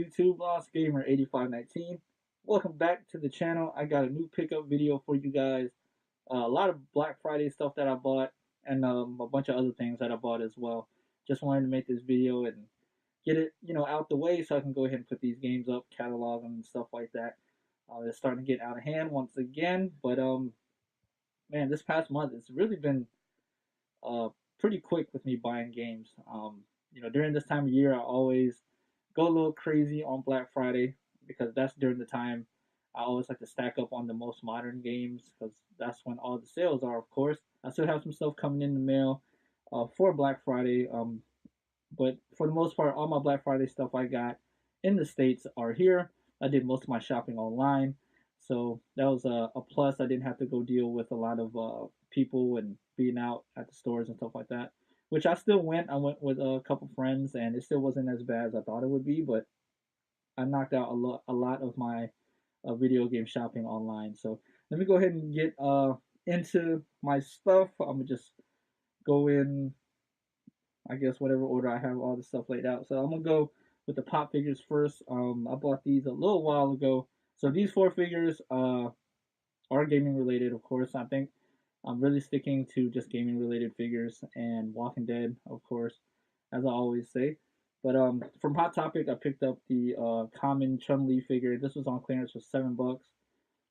YouTube? Lost Gamer 8519. Welcome back to the channel. I got a new pickup video for you guys. A lot of Black Friday stuff that I bought, and a bunch of other things that I bought as well. Just wanted to make this video and get it, out the way so I can go ahead and put these games up, catalog them, and stuff like that. It's starting to get out of hand once again, but man, this past month it's really been uh pretty quick with me buying games. During this time of year, I always go a little crazy on Black Friday because that's during the time I always like to stack up on the most modern games because that's when all the sales are, of course. I still have some stuff coming in the mail for Black Friday, but for the most part, all my Black Friday stuff I got in the States are here. I did most of my shopping online, so that was a plus. I didn't have to go deal with a lot of people and being out at the stores and stuff like that. Which I still went. I went with a couple friends, and it still wasn't as bad as I thought it would be. But I knocked out a lot of my video game shopping online. So let me go ahead and get into my stuff. I'm gonna just go in, I guess, whatever order I have all the stuff laid out. So I'm gonna go with the pop figures first. I bought these a little while ago. So these four figures are gaming related, of course. I think I'm really sticking to just gaming related figures and Walking Dead, of course, as I always say. But from Hot Topic, I picked up the common Chun Li figure. This was on clearance for $7.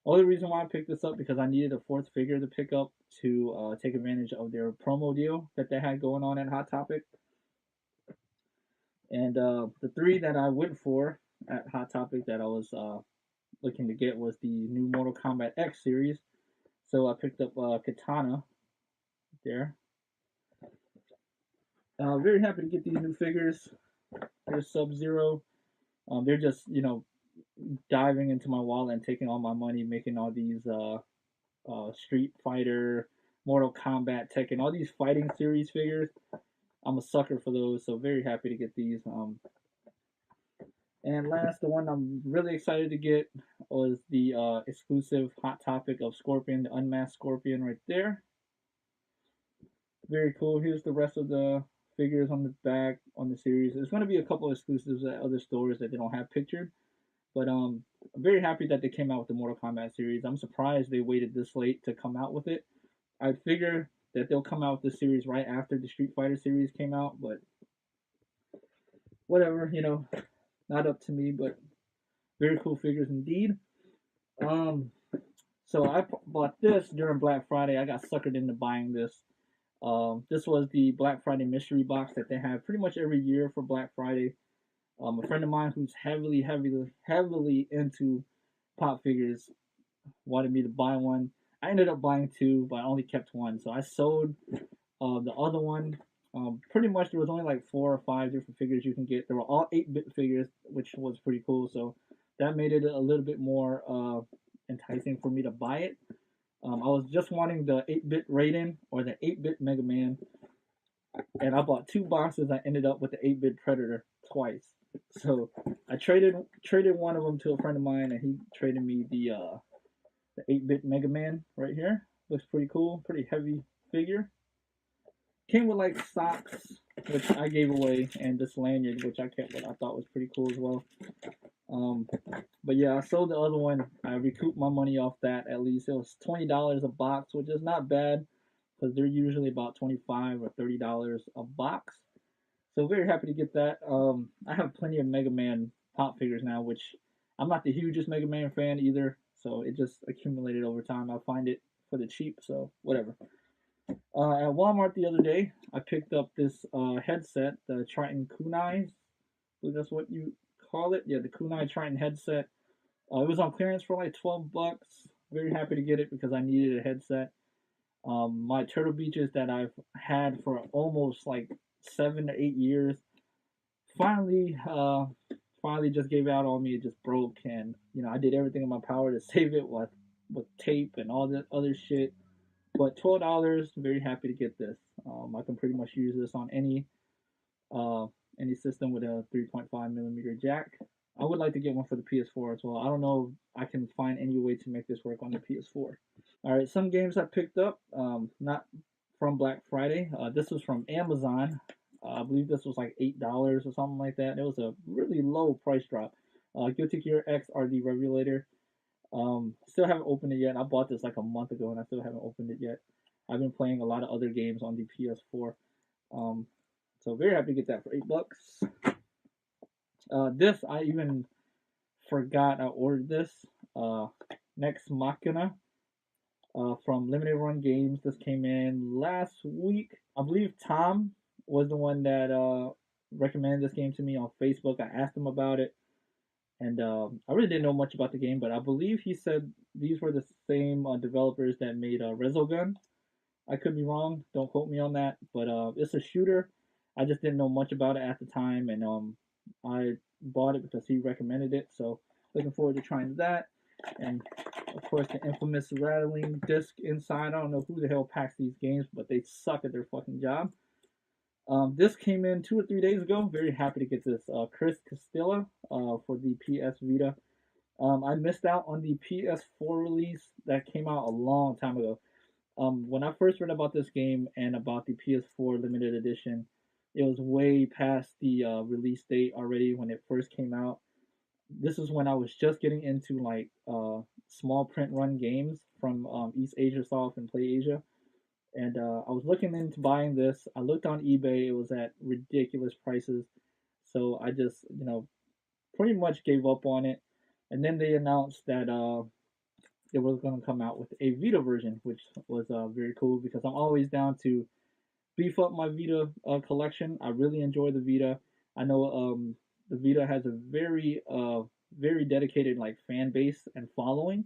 Only reason why I picked this up because I needed a fourth figure to pick up to take advantage of their promo deal that they had going on at Hot Topic. And the three that I went for at Hot Topic that I was looking to get was the new Mortal Kombat X series. So I picked up Katana there. Very happy to get these new figures. There's Sub Zero. They're just diving into my wallet and taking all my money, making all these Street Fighter, Mortal Kombat, Tekken, all these fighting series figures. I'm a sucker for those, so very happy to get these. And last, the one I'm really excited to get was the exclusive Hot Topic of Scorpion, the Unmasked Scorpion right there. Very cool. Here's the rest of the figures on the back on the series. There's going to be a couple of exclusives at other stores that they don't have pictured, but I'm very happy that they came out with the Mortal Kombat series. I'm surprised they waited this late to come out with it. I figure that they'll come out with the series right after the Street Fighter series came out, but whatever, not up to me, but very cool figures indeed. Um, so I bought this during Black Friday. I got suckered into buying this. This was the Black Friday mystery box that they have pretty much every year for Black Friday. A friend of mine who's heavily into pop figures wanted me to buy one. I ended up buying two, but I only kept one. So I sold the other one. Pretty much there was only like 4 or 5 different figures you can get. They were all 8-bit figures, which was pretty cool. So that made it a little bit more enticing for me to buy it. I was just wanting the 8-bit Raiden or the 8-bit Mega Man, and I bought two boxes. I ended up with the 8-bit Predator twice. So I traded one of them to a friend of mine, and he traded me the 8-bit Mega Man right here. Looks pretty cool, pretty heavy figure. Came with like socks, which I gave away, and this lanyard, which I kept, what I thought was pretty cool as well. Um, but yeah, I sold the other one. I recouped my money off that. At least it was $20 a box, which is not bad because they're usually about $25 or $30 a box. So very happy to get that. I have plenty of Mega Man pop figures now, which I'm not the hugest Mega Man fan either. So it just accumulated over time. I find it for the cheap, so whatever. At Walmart the other day, I picked up this headset, the Triton Kunai. I believe that's what you call it. Yeah, the Kunai Triton headset. It was on clearance for like $12. Very happy to get it because I needed a headset. My Turtle Beaches that I've had for almost like 7 to 8 years finally, finally just gave out on me. It just broke, and I did everything in my power to save it with tape and all that other shit. But $12, very happy to get this. I can pretty much use this on any system with a 3.5 millimeter jack. I would like to get one for the PS4 as well. I don't know if I can find any way to make this work on the PS4. All right, some games I picked up, not from Black Friday. This was from Amazon. I believe this was like $8 or something like that. It was a really low price drop. Guilty Gear X RD Revelator. Still haven't opened it yet. I bought this like a month ago and I still haven't opened it yet. I've been playing a lot of other games on the PS4. Um, so very happy to get that for $8. This I even forgot I ordered this. Uh, Next Machina from Limited Run Games. This came in last week. I believe Tom was the one that recommended this game to me on Facebook. I asked him about it, and I really didn't know much about the game, but I believe he said these were the same developers that made Resogun. I could be wrong. Don't quote me on that, but it's a shooter. I just didn't know much about it at the time, and I bought it because he recommended it. So looking forward to trying that, and of course the infamous rattling disc inside. I don't know who the hell packs these games, but they suck at their fucking job. This came in 2 or 3 days ago. Very happy to get this. Chris Castilla for the PS Vita. I missed out on the PS4 release that came out a long time ago. When I first read about this game and about the PS4 limited edition, it was way past the release date already when it first came out. This is when I was just getting into like small print run games from East Asia Soft and Play Asia, and I was looking into buying this. I looked on eBay; it was at ridiculous prices, so I just pretty much gave up on it. And then they announced that it was going to come out with a Vita version, which was very cool because I'm always down to beef up my Vita collection. I really enjoy the Vita. I know the Vita has a very dedicated like fan base and following,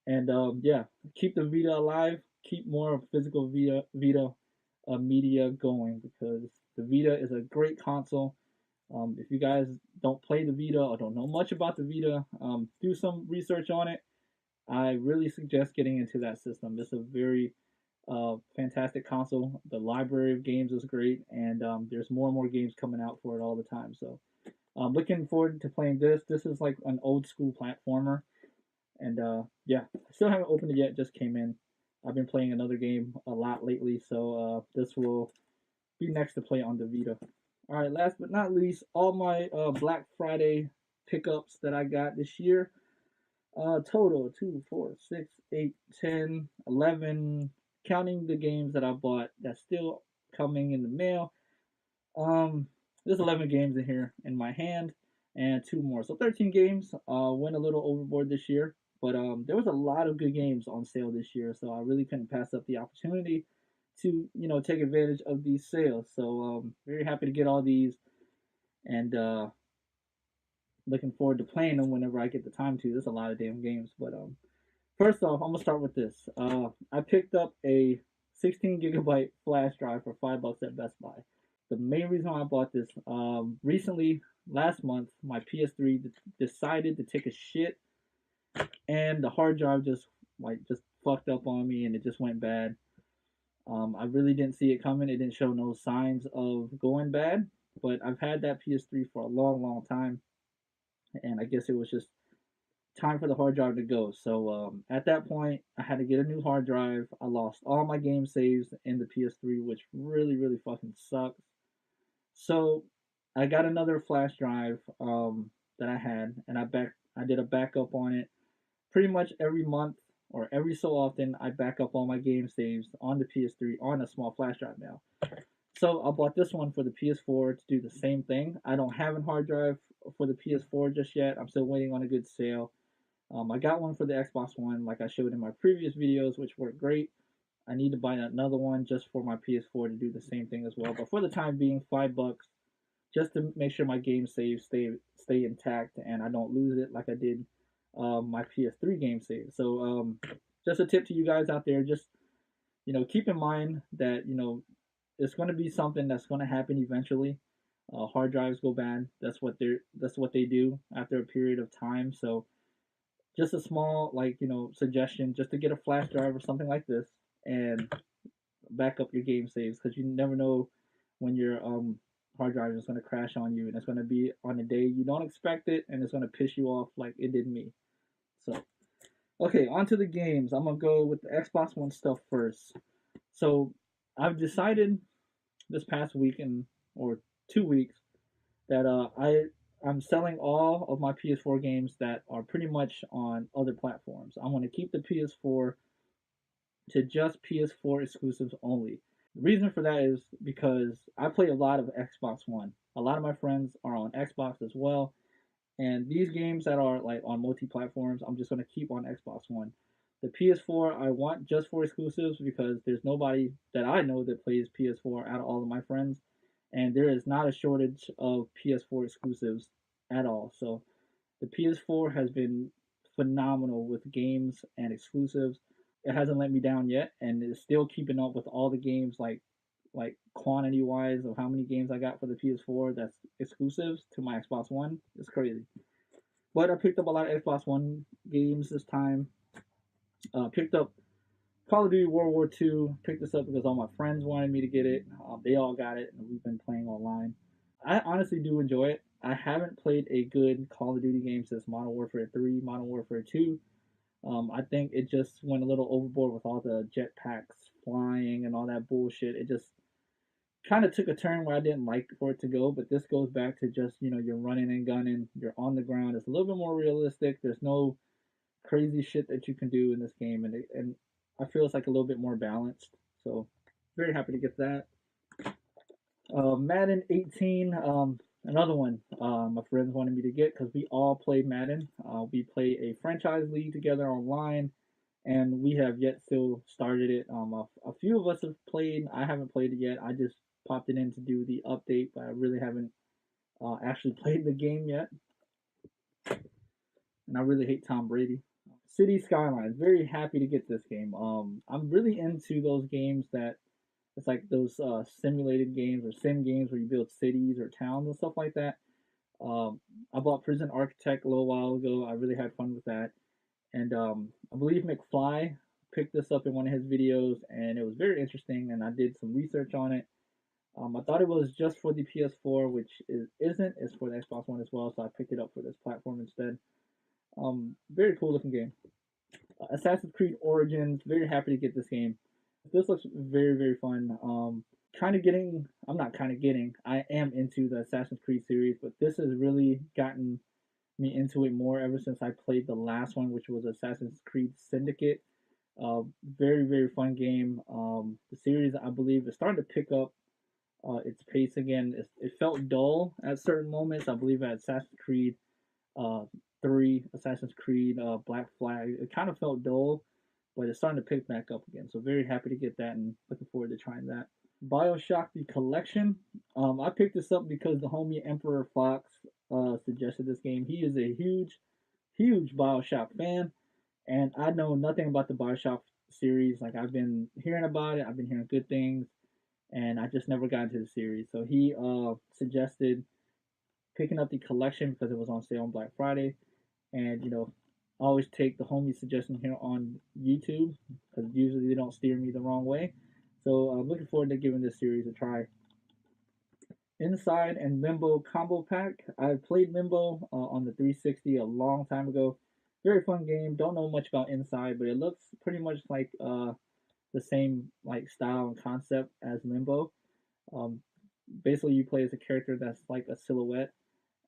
and yeah, keep the Vita alive. Keep more physical Vita media going because the Vita is a great console. If you guys don't play the Vita or don't know much about the Vita, do some research on it. I really suggest getting into that system. It's a very fantastic console. The library of games is great, and there's more and more games coming out for it all the time. So I'm looking forward to playing this. This is like an old school platformer, and yeah, I still haven't opened it yet. Just came in. I've been playing another game a lot lately, so this will be next to play on the Vita. All right, last but not least, all my Black Friday pickups that I got this year. Total 2, 4, 6, 8, 10, 11. Counting the games that I bought that's still coming in the mail. Um, there's 11 games in here in my hand, and two more, so 13 games. Went a little overboard this year, but there was a lot of good games on sale this year, so I really couldn't pass up the opportunity to take advantage of these sales. So very happy to get all these, and looking forward to playing them whenever I get the time to. There's a lot of damn games, but first off, I'm gonna start with this. I picked up a 16 gigabyte flash drive for $5 at Best Buy. The main reason why I bought this, recently, last month, my PS3 decided to take a shit, and the hard drive just fucked up on me, and it just went bad. I really didn't see it coming. It didn't show no signs of going bad, but I've had that PS3 for a long, long time, and I guess it was just time for the hard drive to go. So at that point, I had to get a new hard drive. I lost all my game saves in the PS3, which really, really fucking sucks. So I got another flash drive that I had, and I did a backup on it. Pretty much every month or every so often, I back up all my game saves on the PS3 on a small flash drive now. So I bought this one for the PS4 to do the same thing. I don't have a hard drive for the PS4 just yet. I'm still waiting on a good sale. I got one for the Xbox One, like I showed in my previous videos, which worked great. I need to buy another one just for my PS4 to do the same thing as well. But for the time being, $5 just to make sure my game saves stay intact and I don't lose it like I did my PS3 game save. So just a tip to you guys out there: just keep in mind that it's going to be something that's going to happen eventually. Hard drives go bad. That's what they do after a period of time. So just a small suggestion, just to get a flash drive or something like this and back up your game saves because you never know when your hard drive is going to crash on you and it's going to be on a day you don't expect it and it's going to piss you off like it did me. So okay, on to the games. I'm gonna go with the Xbox One stuff first. So I've decided this past week or 2 weeks that I'm selling all of my PS4 games that are pretty much on other platforms. I want to keep the PS4 to just PS4 exclusives only. The reason for that is because I play a lot of Xbox One. A lot of my friends are on Xbox as well, and these games that are like on multi-platforms, I'm just gonna keep on Xbox One. The PS4 I want just for exclusives because there's nobody that I know that plays PS4 out of all of my friends, and there is not a shortage of PS4 exclusives at all. So the PS4 has been phenomenal with games and exclusives. It hasn't let me down yet, and it's still keeping up with all the games like quantity wise of how many games I got for the PS4 that's exclusives to my Xbox One. It's crazy. But I picked up a lot of Xbox One games this time. Picked up Call of Duty World War II. Picked this up because all my friends wanted me to get it. They all got it, and we've been playing online. I honestly do enjoy it. I haven't played a good Call of Duty game since Modern Warfare 3, Modern Warfare 2. I think it just went a little overboard with all the jetpacks flying and all that bullshit. It just kind of took a turn where I didn't like for it to go, but this goes back to just, you're running and gunning, you're on the ground. It's a little bit more realistic. There's no crazy shit that you can do in this game, and I feel it's like a little bit more balanced. So, very happy to get that. Madden 18, another one my friends wanted me to get because we all play Madden. We play a franchise league together online, and we have yet still started it. A few of us have played. I haven't played it yet. I just popped it in to do the update, but I really haven't actually played the game yet. And I really hate Tom Brady. City Skylines. Very happy to get this game. I'm really into those games that it's like those simulated games or sim games where you build cities or towns and stuff like that. I bought Prison Architect a little while ago. I really had fun with that. And I believe McFly picked this up in one of his videos, and it was very interesting. And I did some research on it. I thought it was just for the PS4, which isn't. It's for the Xbox One as well, so I picked it up for this platform instead. Very cool looking game. Assassin's Creed Origins. Very happy to get this game. This looks very very fun. I'm not kind of getting. I am into the Assassin's Creed series, but this has really gotten me into it more ever since I played the last one, which was Assassin's Creed Syndicate. Very very fun game. The series I believe is starting to pick up its pace again. It felt dull at certain moments. I believe at Assassin's Creed uh, 3, Assassin's Creed Black Flag, it kind of felt dull, but it's starting to pick back up again. So very happy to get that and looking forward to trying that. Bioshock the Collection. I picked this up because the homie Emperor Fox suggested this game. He is a huge Bioshock fan, and I know nothing about the Bioshock series. Like I've been hearing about it, I've been hearing good things, and I just never got into the series. So he suggested picking up the collection because it was on sale on Black Friday, and I always take the homie suggestion here on YouTube because usually they don't steer me the wrong way. So I'm looking forward to giving this series a try. Inside and Limbo Combo Pack. I played Limbo on the 360 a long time ago. Very fun game. Don't know much about Inside, but it looks pretty much like the same like style and concept as Limbo. Um, Basically, you play as a character that's like a silhouette,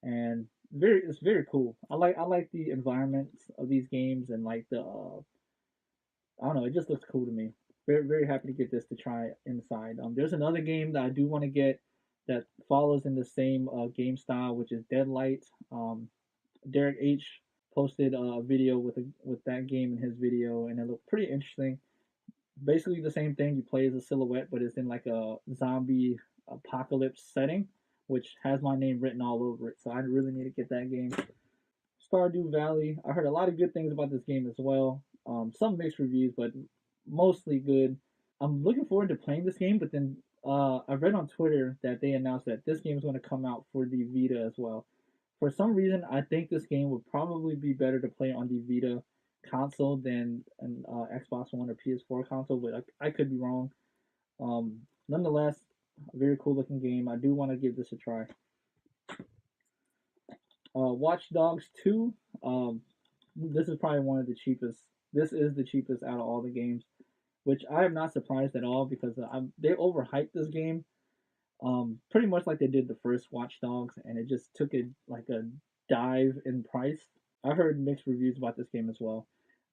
and it's very cool. I like the environments of these games and like the I don't know. It just looks cool to me. Very very happy to get this to try Inside. There's another game that I do want to get that follows in the same game style, which is Deadlight. Derek H posted a video with that game in his video, and it looked pretty interesting. Basically the same thing. You play as a silhouette, but it's in like a zombie apocalypse setting, which has my name written all over it. So I really need to get that game. Stardew Valley. I heard a lot of good things about this game as well. Some mixed reviews, but mostly good. I'm looking forward to playing this game, but then I read on Twitter that they announced that this game is going to come out for the Vita as well. For some reason, I think this game would probably be better to play on the Vita console than an Xbox One or PS4 console, but I could be wrong. Nonetheless, a very cool looking game. I do want to give this a try. Watch Dogs 2. This is probably one of the cheapest. This is the cheapest out of all the games, which I am not surprised at all because they overhyped this game. Pretty much like they did the first Watch Dogs, and it just took it like a dive in price. I heard mixed reviews about this game as well,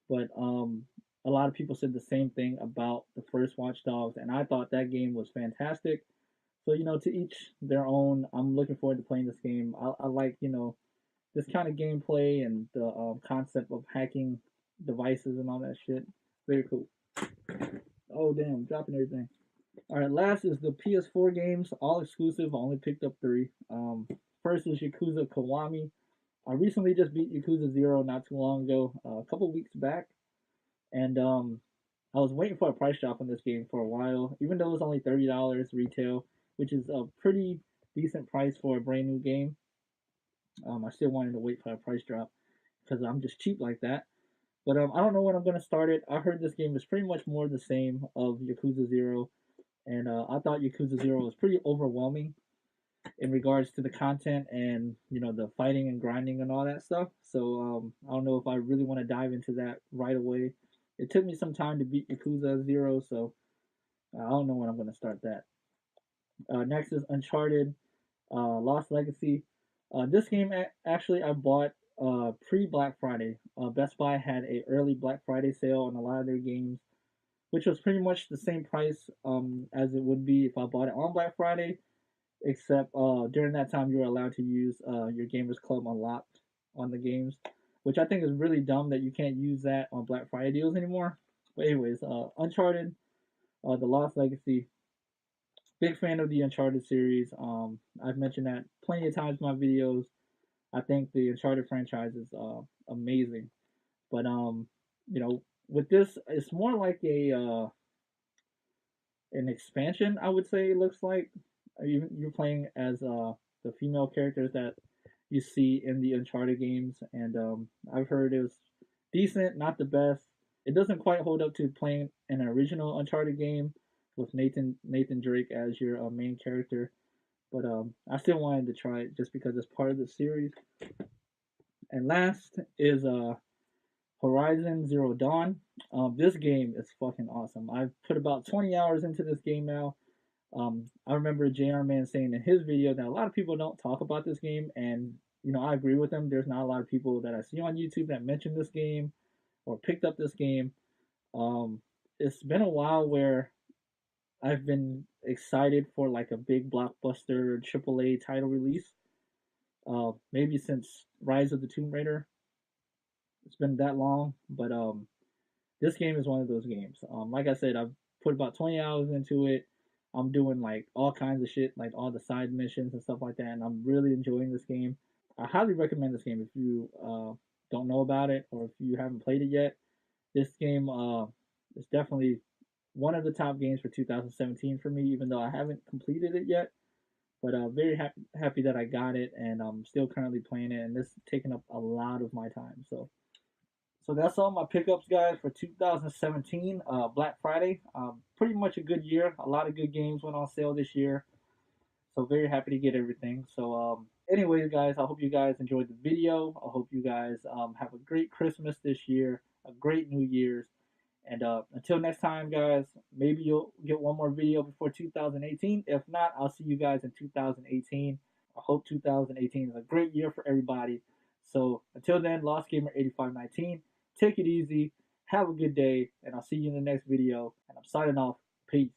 but a lot of people said the same thing about the first Watch Dogs, and I thought that game was fantastic. So to each their own. I'm looking forward to playing this game. I like this kind of gameplay and the concept of hacking devices and all that shit. Very cool. Oh damn, dropping everything. All right, last is the PS4 games, all exclusive. I only picked up three. First is Yakuza Kiwami. I recently just beat Yakuza Zero not too long ago, a couple weeks back, and I was waiting for a price drop on this game for a while, even though it was only $30 retail, which is a pretty decent price for a brand new game. I still wanted to wait for a price drop because I'm just cheap like that. But I don't know when I'm gonna start it. I heard this game is pretty much more the same of Yakuza Zero, and I thought Yakuza Zero was pretty overwhelming in regards to the content and the fighting and grinding and all that stuff. So I don't know if I really want to dive into that right away. It took me some time to beat Yakuza Zero, so I don't know when I'm gonna start that. Next is Uncharted Lost Legacy. This game actually I bought pre Black Friday. Best Buy had a early Black Friday sale on a lot of their games, which was pretty much the same price as it would be if I bought it on Black Friday, except during that time you were allowed to use your Gamers Club Unlocked on the games, which I think is really dumb that you can't use that on Black Friday deals anymore. But anyways, Uncharted, The Lost Legacy. Big fan of the Uncharted series. I've mentioned that plenty of times in my videos. I think the Uncharted franchise is amazing. But with this, it's more like a an expansion. I would say it looks like you're playing as the female characters that you see in the Uncharted games, and I've heard it was decent, not the best. It doesn't quite hold up to playing an original Uncharted game with Nathan Drake as your main character, but I still wanted to try it just because it's part of the series. And last is Horizon Zero Dawn. This game is fucking awesome. I've put about 20 hours into this game now. I remember JR Man saying in his video that a lot of people don't talk about this game, and I agree with him. There's not a lot of people that I see on YouTube that mention this game or picked up this game. It's been a while where I've been excited for like a big blockbuster AAA title release. Maybe since Rise of the Tomb Raider. It's been that long, but this game is one of those games. Like I said, I've put about 20 hours into it. I'm doing like all kinds of shit, like all the side missions and stuff like that, and I'm really enjoying this game. I highly recommend this game if you don't know about it or if you haven't played it yet. This game is definitely one of the top games for 2017 for me, even though I haven't completed it yet. But very happy that I got it, and I'm still currently playing it, and this is taking up a lot of my time. So that's all my pickups, guys, for 2017 Black Friday. Pretty much a good year. A lot of good games went on sale this year. So very happy to get everything. So anyways, guys, I hope you guys enjoyed the video. I hope you guys have a great Christmas this year, a great New Year's. And until next time, guys, maybe you'll get one more video before 2018. If not, I'll see you guys in 2018. I hope 2018 is a great year for everybody. So until then, Lost Gamer 8519, take it easy, have a good day, and I'll see you in the next video. And I'm signing off. Peace.